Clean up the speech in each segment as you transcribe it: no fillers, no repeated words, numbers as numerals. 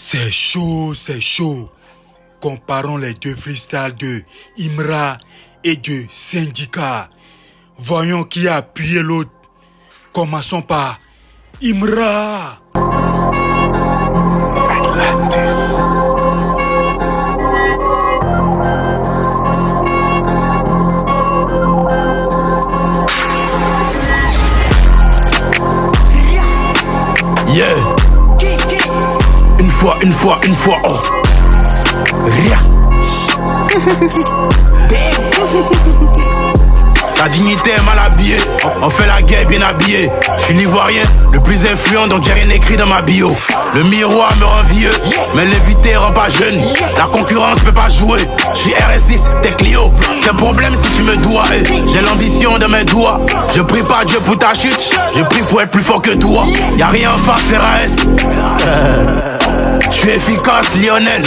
C'est chaud, c'est chaud. Comparons les deux freestyles de Imra et de Syndicat. Voyons qui a appuyé l'autre. Commençons par Imra. Yeah. Une fois, oh. Rien. La dignité est mal habillée, on fait la guerre bien habillé. Je suis l'ivoirien, le plus influent, donc j'ai rien écrit dans ma bio. Le miroir me rend vieux, mais l'éviter rend pas jeune. La concurrence peut pas jouer, je suis RS6, t'es Clio. C'est un problème si tu me dois, j'ai l'ambition de mes doigts. Je prie pas Dieu pour ta chute, je prie pour être plus fort que toi. Y'a rien en face, RAS. Je suis efficace, Lionel.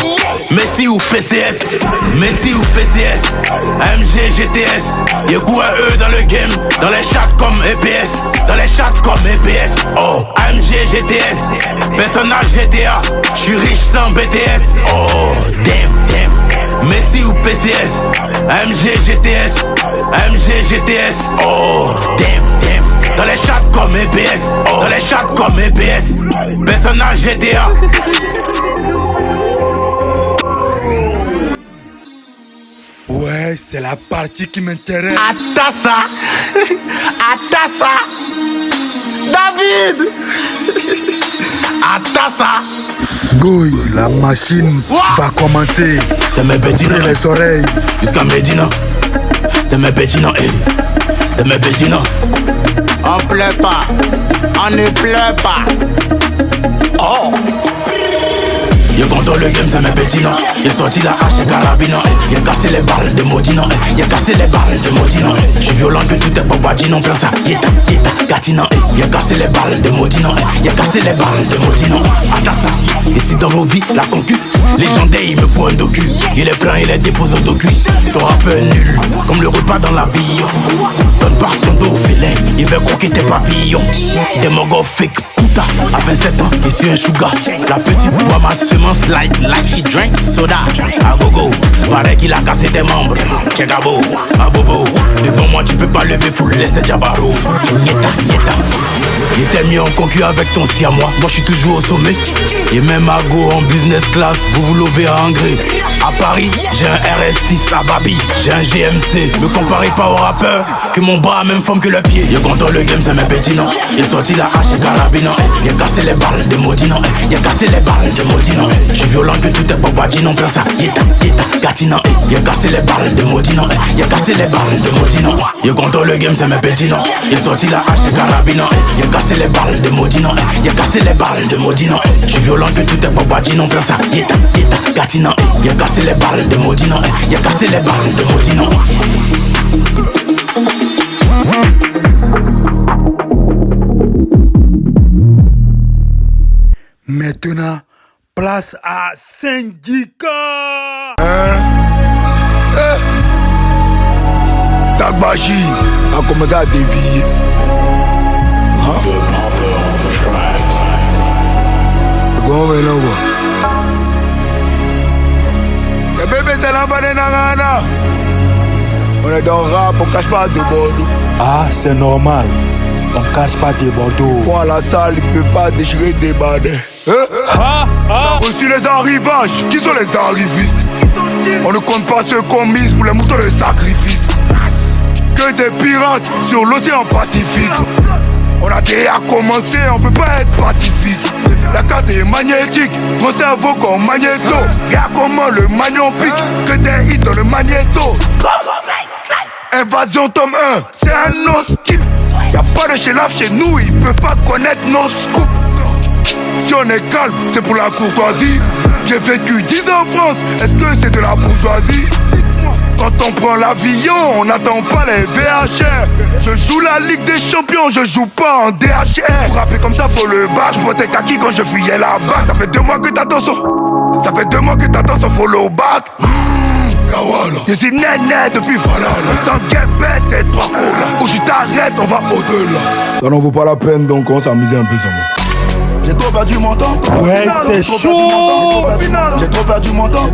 Messi ou PCS, Messi ou PCS, AMG, GTS. Y'a quoi eux dans le game, dans les chats comme EPS, dans les chats comme EPS. Oh, AMG, GTS, personnage GTA. Je suis riche sans BTS. Oh, damn. Messi ou PCS, AMG, GTS, AMG, GTS. Oh, damn. Dans les chats comme EPS, dans les chats comme EPS. Personnage GTA. Ouais, c'est la partie qui m'intéresse. Atassa, Atassa, David, Atassa. Goy, la machine va commencer. C'est mes petits Ouvrez les oreilles. Jusqu'à Medina. C'est mes petits noms, c'est mes petits noms. On pleure pas, on ne pleure pas. Oh. Il contrôle le game, c'est mes petits noms. Il sorti la hache et carabine. Il a cassé les balles de Modino. Il a cassé les balles de Modino. Je suis violent que tout est babadino. Prends ça, yeta, Katina. Il a cassé les balles de Modino. Il a cassé les balles de Modino. Attends ça. Ici dans vos vies, la concu. Légendaire, il me faut un docu. Il est plein, il est déposé au docu. Ton rappeur nul, comme le repas dans l'avion. Donne pas ton dos au filet. Il veut croquer tes papillons. Des mogos fake puta. À 27 ans, je suis un sugar. La petite boit ma semence light like she drank soda. A gogo, paraît qu'il a cassé tes membres. Chegabo, a bobo. Devant moi tu peux pas lever full l'est Jabaro. Yeta. Il était mis en concu avec ton siamois. Moi je suis toujours au sommet. Et même à go en business class, vous lovez à Angré. À Paris, j'ai un RS6 à Babi. J'ai un GMC, me comparez pas au rappeur. Que mon bras a même forme que le pied. Il contrôle le game, c'est mes petits noms. Il sorti la hache et carabine. Il a cassé les balles de Modino. Il a cassé les balles de Modino. Je suis violent que tout est babadino. Prends ça, yeta, Katina. Il a cassé les balles de Modino. Il a cassé les balles de Modino. Il contrôle le game, c'est mes petits noms. Il sorti la hache et carabine. Il a cassé les balles de Modino. Il a cassé les balles de Modino. Je suis violent que tout est babadino. Prends ça, yeta, Katina. Il a cassé les balles de Modino. Il a cassé les balles de Modino. Maintenant, place à Syndicat. Tagbachi a commencé à dévier. Bon, maintenant, c'est bébé, c'est l'enfant de Nangana. On est dans le rap, on cache pas de Bordeaux. Ah, c'est normal. On cache pas des Bordeaux. Ils vont à la salle, ils peuvent pas déchirer des badets. Aussi les arrivages, qui sont les arrivistes? On ne compte pas ceux qu'on mise pour les moutons de sacrifice. Que des pirates sur l'océan Pacifique. On a déjà commencé, on peut pas être pacifique. La carte est magnétique, mon cerveau comme magnéto. Regarde comment le magnon pique, que des hits dans le magnéto. Invasion tome 1, c'est un no-skip. Y'a pas de chef chez nous, ils peuvent pas connaître nos scoops. Si on est calme, c'est pour la courtoisie. J'ai vécu 10 ans en France, est-ce que c'est de la bourgeoisie? Quand on prend l'avion, on n'attend pas les VHR. Je joue la Ligue des Champions, je joue pas en DHR. Pour rapper comme ça, faut le battre. Je portais kaki quand je fuyais la bague. Ça fait 2 mois que t'attends ça. Ça fait 2 mois que t'attends son follow back. Je suis néné depuis Valhalla. Sans guépé, c'est 3 colas. Où tu t'arrêtes, on va au-delà. Ça n'en vaut pas la peine, donc on s'amuse un peu sans moi. J'ai trop perdu mon temps. Ouais, c'est chaud. J'ai trop perdu mon temps.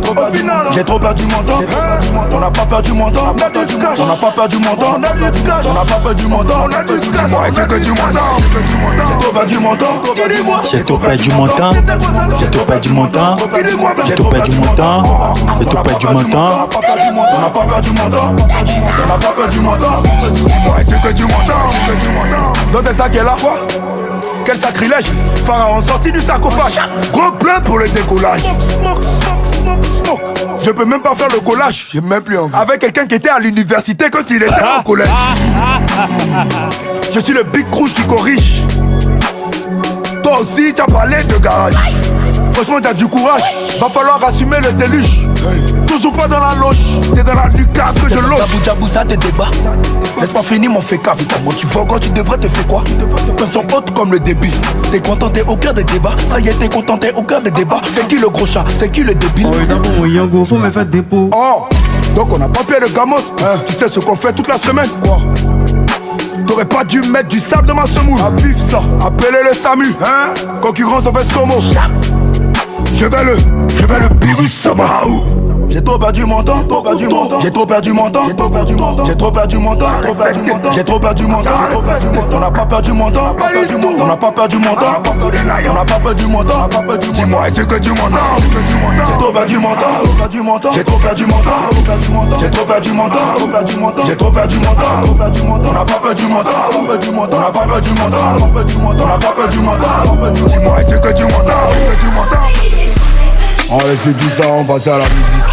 J'ai trop perdu mon temps. On n'a pas perdu mon temps. On n'a pas perdu mon temps. On n'a pas perdu mon temps. Dis-moi, c'est que du mon temps. J'ai trop perdu mon temps. J'ai trop perdu mon temps. J'ai trop perdu mon temps. J'ai trop perdu mon temps. J'ai trop perdu mon temps. On n'a pas perdu mon temps. On n'a pas perdu mon temps. Dis-moi, c'est que du mon temps. Dans tes sacs est là. Quel sacrilège. Pharaon sorti du sarcophage. Gros plein pour le décollage. Je peux même pas faire le collage. J'ai même plus envie. Avec quelqu'un qui était à l'université quand il était au collège. Je suis le big rouge qui corrige. Toi aussi t'as parlé de garage. Franchement t'as du courage. Va falloir assumer le déluge. Toujours pas dans la loge. C'est dans la lucarne que je loge. Jabou ça tes débats. Laisse-moi finir mon féca. Comment tu vois quand tu devrais te faire quoi? Tes sont hautes comme le débit. T'es content, t'es au cœur des débats. Ça y est, t'es content, t'es au cœur des débats. C'est qui le gros chat? C'est qui le débile? Oh, d'abord, Yango, faut me faire dépôt. Oh, donc on a pas pied de gamos. Tu sais ce qu'on fait toute la semaine? Quoi? T'aurais pas dû mettre du sable dans ma semoule. À vivre ça, appelez le SAMU. Concurrence en fait Somo. Je vais le virus Sama. J'ai trop perdu mon temps, j'ai trop perdu mon temps, j'ai trop perdu mon temps, j'ai trop perdu mon temps, j'ai trop perdu mon temps, on n'a pas perdu mon temps, on n'a pas perdu mon temps, on n'a pas perdu mon temps, dis-moi, c'est que du mon temps, j'ai trop perdu mon temps, j'ai trop perdu mon temps, j'ai trop perdu mon temps, j'ai trop perdu mon temps, on n'a pas perdu mon temps, on n'a pas perdu mon temps, on n'a pas perdu mon temps, dis-moi, c'est que du mon temps. On va laisser tout ça, on passe à la musique.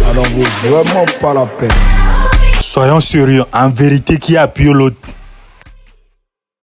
Ça n'en vaut vraiment pas la peine. Soyons sérieux, en vérité, qui a appuyé l'autre?